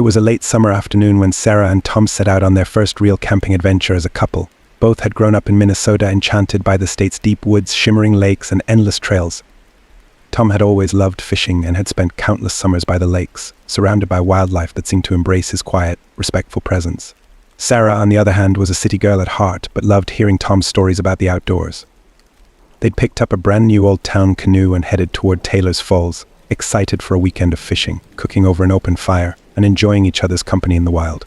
It was a late summer afternoon when Sarah and Tom set out on their first real camping adventure as a couple. Both had grown up in Minnesota, enchanted by the state's deep woods, shimmering lakes, and endless trails. Tom had always loved fishing and had spent countless summers by the lakes, surrounded by wildlife that seemed to embrace his quiet, respectful presence. Sarah, on the other hand, was a city girl at heart, but loved hearing Tom's stories about the outdoors. They'd picked up a brand new old town canoe and headed toward Taylor's Falls, excited for a weekend of fishing, cooking over an open fire, and enjoying each other's company in the wild.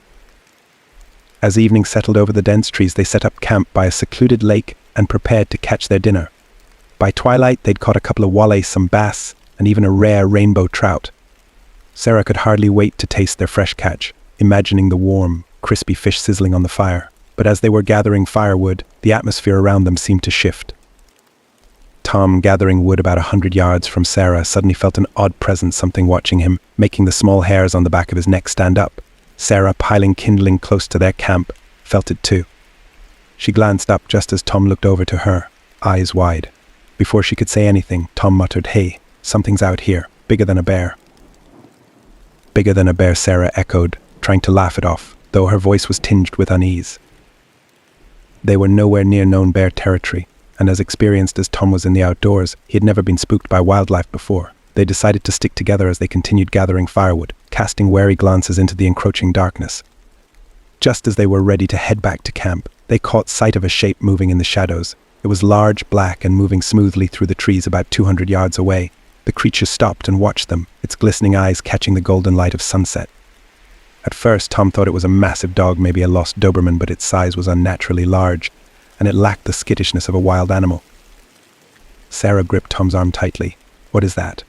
As evening settled over the dense trees, they set up camp by a secluded lake and prepared to catch their dinner. By twilight, they'd caught a couple of walleye, some bass, and even a rare rainbow trout. Sarah could hardly wait to taste their fresh catch, imagining the warm, crispy fish sizzling on the fire. But as they were gathering firewood, the atmosphere around them seemed to shift. Tom, gathering wood about 100 yards from Sarah, suddenly felt an odd presence, something watching him, making the small hairs on the back of his neck stand up. Sarah, piling kindling close to their camp, felt it too. She glanced up just as Tom looked over to her, eyes wide. Before she could say anything, Tom muttered, "Hey, something's out here, bigger than a bear." "Bigger than a bear," Sarah echoed, trying to laugh it off, though her voice was tinged with unease. They were nowhere near known bear territory, and as experienced as Tom was in the outdoors, he had never been spooked by wildlife before. They decided to stick together as they continued gathering firewood, casting wary glances into the encroaching darkness. Just as they were ready to head back to camp, they caught sight of a shape moving in the shadows. It was large, black, and moving smoothly through the trees about 200 yards away. The creature stopped and watched them, its glistening eyes catching the golden light of sunset. At first, Tom thought it was a massive dog, maybe a lost Doberman, but its size was unnaturally large, and it lacked the skittishness of a wild animal. Sarah gripped Tom's arm tightly. "What is that?"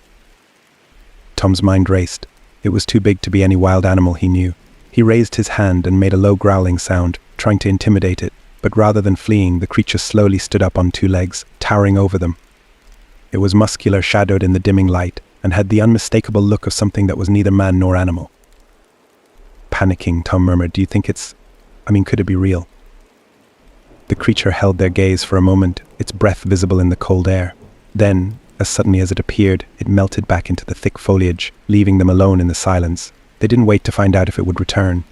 Tom's mind raced. It was too big to be any wild animal he knew. He raised his hand and made a low growling sound, trying to intimidate it, but rather than fleeing, the creature slowly stood up on two legs, towering over them. It was muscular, shadowed in the dimming light, and had the unmistakable look of something that was neither man nor animal. Panicking, Tom murmured, "Do you think could it be real?" The creature held their gaze for a moment, its breath visible in the cold air. Then, as suddenly as it appeared, it melted back into the thick foliage, leaving them alone in the silence. They didn't wait to find out if it would return.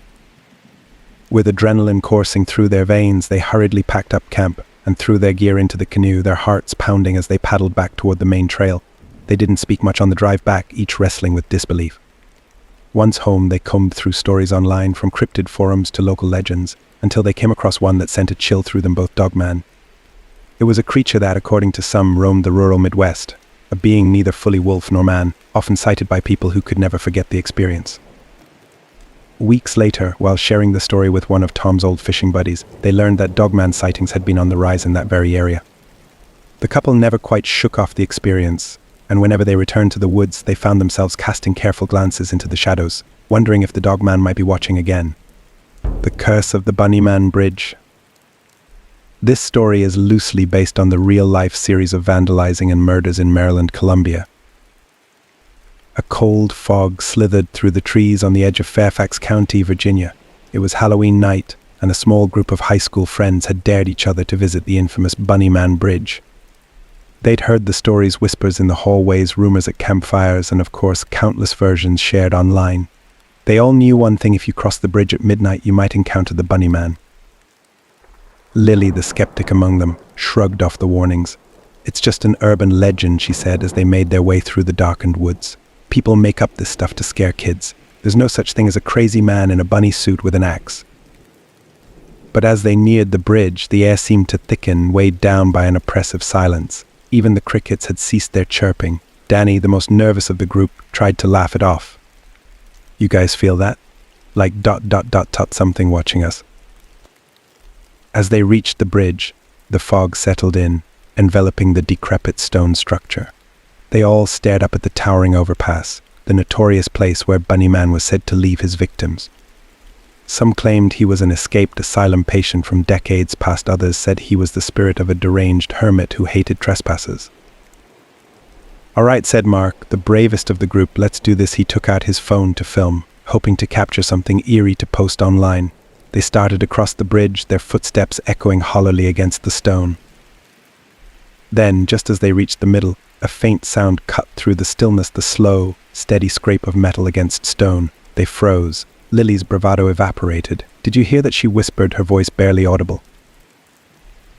With adrenaline coursing through their veins, they hurriedly packed up camp and threw their gear into the canoe, their hearts pounding as they paddled back toward the main trail. They didn't speak much on the drive back, each wrestling with disbelief. Once home, they combed through stories online, from cryptid forums to local legends, until they came across one that sent a chill through them both. Dogman. It was a creature that, according to some, roamed the rural Midwest, a being neither fully wolf nor man, often cited by people who could never forget the experience. Weeks later, while sharing the story with one of Tom's old fishing buddies, they learned that Dogman sightings had been on the rise in that very area. The couple never quite shook off the experience, and whenever they returned to the woods, they found themselves casting careful glances into the shadows, wondering if the Dogman might be watching again. The Curse of the Bunnyman Bridge. This story is loosely based on the real-life series of vandalizing and murders in Maryland, Columbia. A cold fog slithered through the trees on the edge of Fairfax County, Virginia. It was Halloween night, and a small group of high school friends had dared each other to visit the infamous Bunnyman Bridge. They'd heard the stories, whispers in the hallways, rumors at campfires, and of course countless versions shared online. They all knew one thing: if you crossed the bridge at midnight, you might encounter the Bunnyman. Lily, the skeptic among them, shrugged off the warnings. "It's just an urban legend," she said as they made their way through the darkened woods. "People make up this stuff to scare kids. There's no such thing as a crazy man in a bunny suit with an axe." But as they neared the bridge, the air seemed to thicken, weighed down by an oppressive silence. Even the crickets had ceased their chirping. Danny, the most nervous of the group, tried to laugh it off. "You guys feel that? Like ... something watching us." As they reached the bridge, the fog settled in, enveloping the decrepit stone structure. They all stared up at the towering overpass, the notorious place where Bunnyman was said to leave his victims. Some claimed he was an escaped asylum patient from decades past. Others said he was the spirit of a deranged hermit who hated trespassers. "All right," said Mark, the bravest of the group, "let's do this." He took out his phone to film, hoping to capture something eerie to post online. They started across the bridge, their footsteps echoing hollowly against the stone. Then, just as they reached the middle, a faint sound cut through the stillness, the slow, steady scrape of metal against stone. They froze, Lily's bravado evaporated. Did you hear that she whispered, her voice barely audible?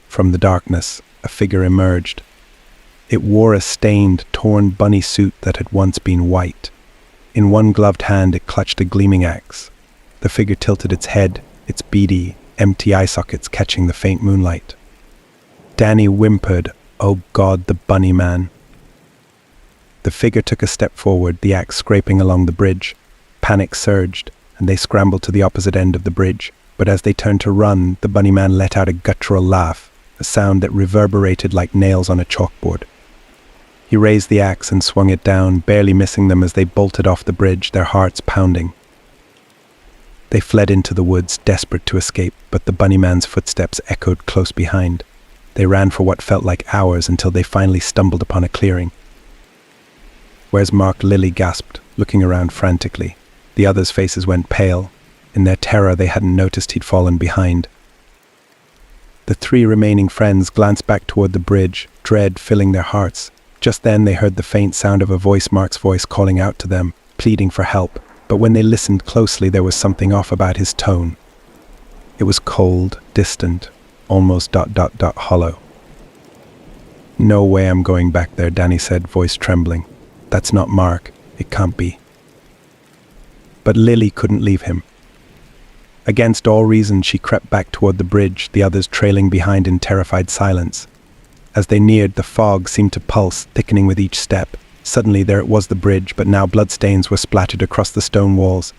From the darkness, a figure emerged. It wore a stained, torn bunny suit that had once been white. In one gloved hand it clutched a gleaming axe. The figure tilted its head, its beady, empty eye sockets catching the faint moonlight. Danny whimpered, "Oh God, the bunny man." The figure took a step forward, the axe scraping along the bridge. Panic surged, and they scrambled to the opposite end of the bridge. But as they turned to run, the bunny man let out a guttural laugh, a sound that reverberated like nails on a chalkboard. He raised the axe and swung it down, barely missing them as they bolted off the bridge, their hearts pounding. They fled into the woods, desperate to escape, but the bunny man's footsteps echoed close behind. They ran for what felt like hours until they finally stumbled upon a clearing. "Where's Mark?" Lily gasped, looking around frantically. The others' faces went pale. In their terror, they hadn't noticed he'd fallen behind. The three remaining friends glanced back toward the bridge, dread filling their hearts. Just then they heard the faint sound of a voice, Mark's voice, calling out to them, pleading for help. But when they listened closely, there was something off about his tone. It was cold, distant, almost ... hollow. "No way I'm going back there," Danny said, voice trembling. "That's not Mark. It can't be." But Lily couldn't leave him. Against all reason, she crept back toward the bridge, the others trailing behind in terrified silence. As they neared, the fog seemed to pulse, thickening with each step. Suddenly, there it was, the bridge, but now bloodstains were splattered across the stone walls.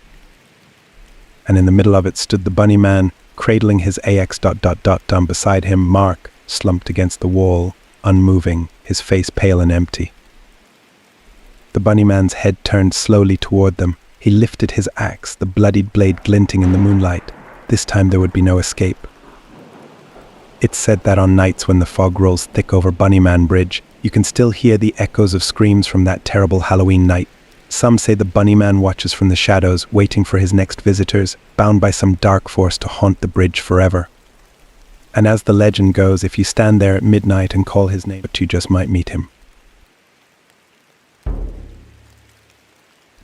And in the middle of it stood the bunny man, cradling his AX ... Down beside him, Mark, slumped against the wall, unmoving, his face pale and empty. The bunny man's head turned slowly toward them. He lifted his axe, the bloodied blade glinting in the moonlight. This time there would be no escape. It's said that on nights when the fog rolls thick over Bunnyman Bridge, you can still hear the echoes of screams from that terrible Halloween night. Some say the Bunnyman watches from the shadows, waiting for his next visitors, bound by some dark force to haunt the bridge forever. And as the legend goes, if you stand there at midnight and call his name, you just might meet him.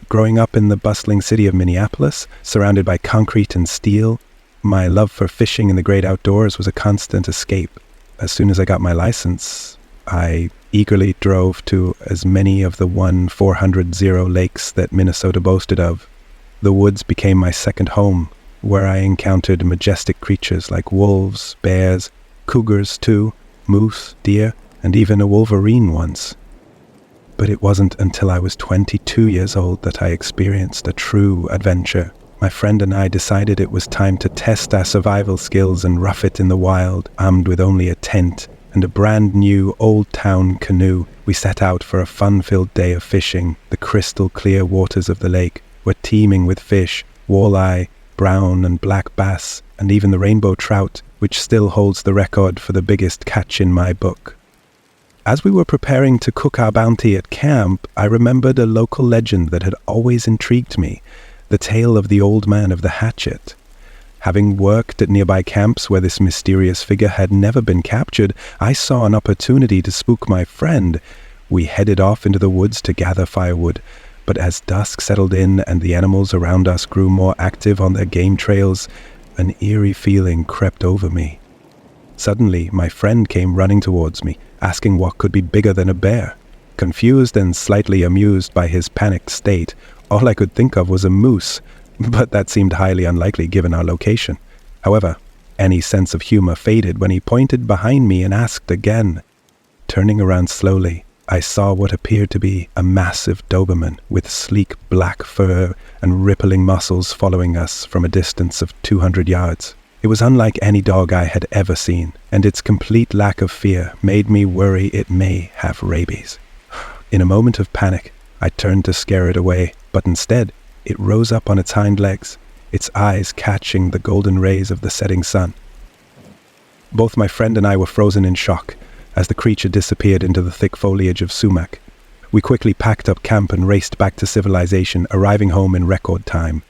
Growing up in the bustling city of Minneapolis, surrounded by concrete and steel, my love for fishing in the great outdoors was a constant escape. As soon as I got my license, I eagerly drove to as many of the 400 lakes that Minnesota boasted of. The woods became my second home, where I encountered majestic creatures like wolves, bears, cougars too, moose, deer, and even a wolverine once. But it wasn't until I was 22 years old that I experienced a true adventure. My friend and I decided it was time to test our survival skills and rough it in the wild. Armed with only a tent and a brand new Old Town canoe, we set out for a fun-filled day of fishing. The crystal clear waters of the lake were teeming with fish, walleye, brown and black bass, and even the rainbow trout, which still holds the record for the biggest catch in my book. As we were preparing to cook our bounty at camp, I remembered a local legend that had always intrigued me, the tale of the old man of the hatchet. Having worked at nearby camps where this mysterious figure had never been captured, I saw an opportunity to spook my friend. We headed off into the woods to gather firewood, but as dusk settled in and the animals around us grew more active on their game trails, an eerie feeling crept over me. Suddenly, my friend came running towards me, asking what could be bigger than a bear. Confused and slightly amused by his panicked state, all I could think of was a moose, but that seemed highly unlikely given our location. However, any sense of humor faded when he pointed behind me and asked again. Turning around slowly, I saw what appeared to be a massive Doberman with sleek black fur and rippling muscles following us from a distance of 200 yards. It was unlike any dog I had ever seen, and its complete lack of fear made me worry it may have rabies. In a moment of panic, I turned to scare it away, but instead, it rose up on its hind legs, its eyes catching the golden rays of the setting sun. Both my friend and I were frozen in shock as the creature disappeared into the thick foliage of sumac. We quickly packed up camp and raced back to civilization, arriving home in record time.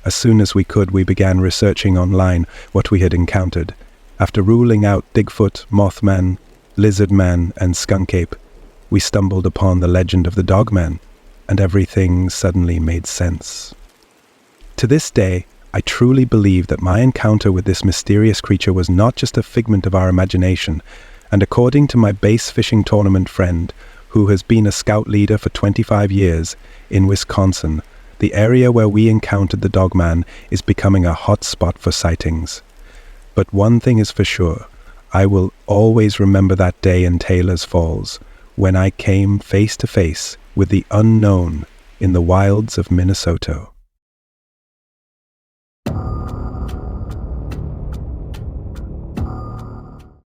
As soon as we could, we began researching online what we had encountered. After ruling out Bigfoot, Mothman, Lizardman, and Skunk-Ape, we stumbled upon the legend of the Dogman, and everything suddenly made sense. To this day, I truly believe that my encounter with this mysterious creature was not just a figment of our imagination, and according to my bass fishing tournament friend, who has been a scout leader for 25 years in Wisconsin, the area where we encountered the Dogman is becoming a hot spot for sightings. But one thing is for sure, I will always remember that day in Taylor's Falls, when I came face to face with the unknown in the wilds of Minnesota.